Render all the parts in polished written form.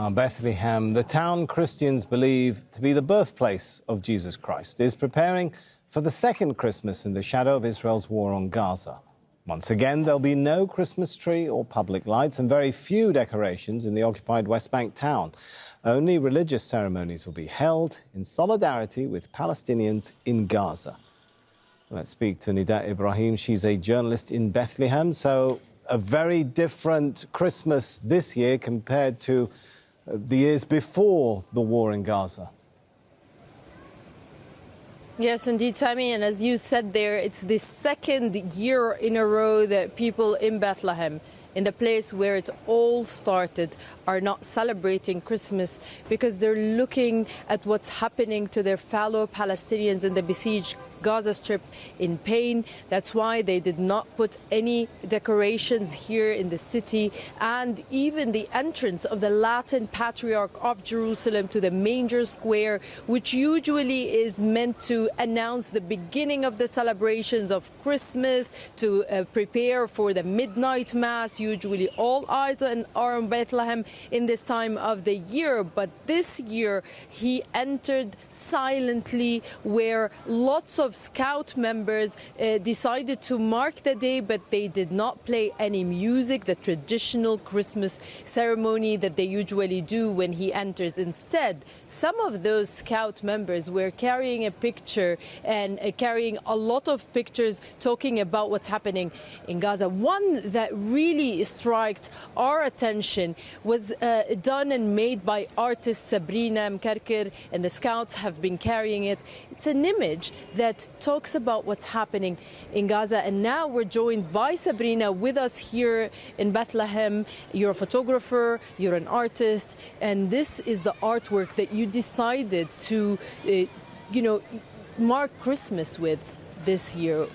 Bethlehem, the town Christians believe to be the birthplace of Jesus Christ, is preparing for the second Christmas in the shadow of Israel's war on Gaza. Once again, there'll be no Christmas tree or public lights and very few decorations in the occupied West Bank town. Only religious ceremonies will be held in solidarity with Palestinians in Gaza. Let's speak to Nidaa Ibrahim. She's a journalist in Bethlehem. So a very different Christmas this year compared to the years before the war in Gaza. Yes, indeed, Sami. And as you said there, it's the second year in a row that people in Bethlehem, in the place where it all started, are not celebrating Christmas because they're looking at what's happening to their fellow Palestinians in the besieged Gaza Strip in pain. That's why they did not put any decorations here in the city, and even the entrance of the Latin Patriarch of Jerusalem to the Manger Square, which usually is meant to announce the beginning of the celebrations of Christmas, to prepare for the midnight mass. Usually all eyes are on Bethlehem in this time of the year, but this year he entered silently, where lots of Scout members decided to mark the day, but they did not play any music, the traditional Christmas ceremony that they usually do when he enters. Instead, some of those Scout members were carrying a picture and carrying a lot of pictures talking about what's happening in Gaza. One that really struck our attention was done and made by artist Sabrina Mukarker, and the Scouts have been carrying it. It's an image that talks about what's happening in Gaza. And now we're joined by Sabrina with us here in Bethlehem. You're a photographer, you're an artist, and this is the artwork that you decided to, mark Christmas with this year.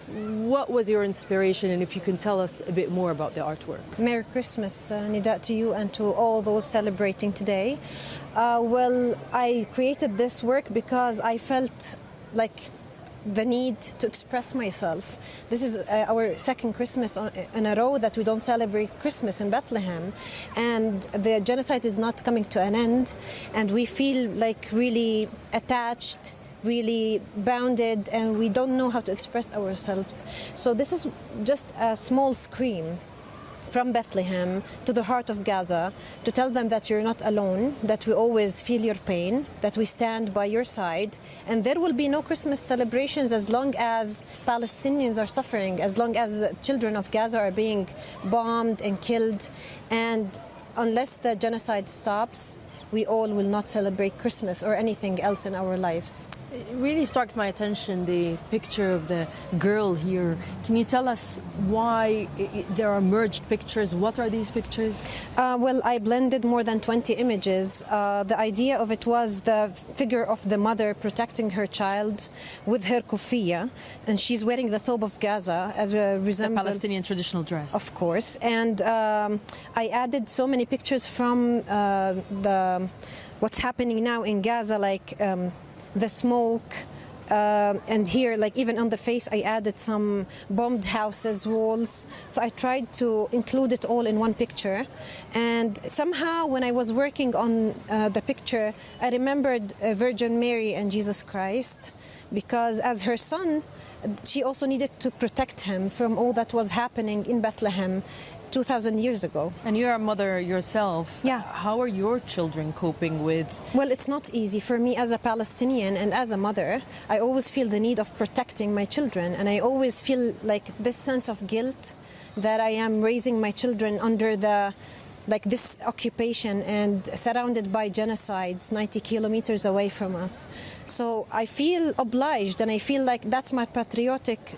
What was your inspiration, and if you can tell us a bit more about the artwork? Merry Christmas, Nidaa, to you and to all those celebrating today. Well, I created this work because I felt like the need to express myself. This is our second Christmas in a row that we don't celebrate Christmas in Bethlehem, and the genocide is not coming to an end, and we feel like really attached, really bounded, and we don't know how to express ourselves. So this is just a small scream from Bethlehem to the heart of Gaza to tell them that you're not alone, that we always feel your pain, that we stand by your side, and there will be no Christmas celebrations as long as Palestinians are suffering, as long as the children of Gaza are being bombed and killed, and unless the genocide stops, we all will not celebrate Christmas or anything else in our lives. It really struck my attention, the picture of the girl here. Can you tell us why there are merged pictures? What are these pictures? Well, I blended more than 20 images. The idea of it was the figure of the mother protecting her child with her kufiya, and she's wearing the thobe of Gaza as a resemblance. The Palestinian traditional dress. Of course. And I added so many pictures from what's happening now in Gaza, like the smoke, and here, like even on the face, I added some bombed houses, walls. So I tried to include it all in one picture. And somehow when I was working on the picture, I remembered Virgin Mary and Jesus Christ, because as her son, she also needed to protect him from all that was happening in Bethlehem 2,000 years ago. And you're a mother yourself. Yeah. How are your children coping with? Well, it's not easy for me as a Palestinian and as a mother. I always feel the need of protecting my children, and I always feel like this sense of guilt that I am raising my children under this occupation and surrounded by genocides 90 kilometers away from us. So I feel obliged, and I feel like that's my patriotic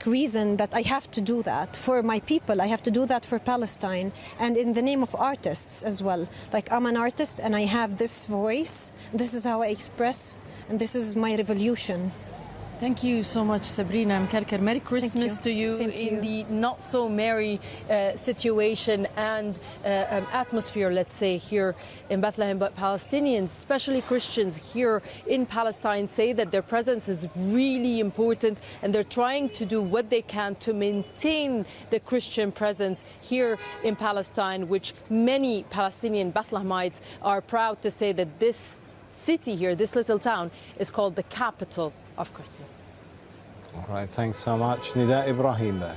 reason that I have to do that for my people. I have to do that for Palestine, and in the name of artists as well. Like, I'm an artist and I have this voice. This is how I express, and this is my revolution. Thank you so much, Sabrina Mukarker. Merry Christmas to you in the not so merry situation and atmosphere, let's say, here in Bethlehem. But Palestinians, especially Christians here in Palestine, say that their presence is really important and they're trying to do what they can to maintain the Christian presence here in Palestine, which many Palestinian Bethlehemites are proud to say that this city here, this little town, is called the capital of Christmas. All right, thanks so much, Nidaa Ibrahim there.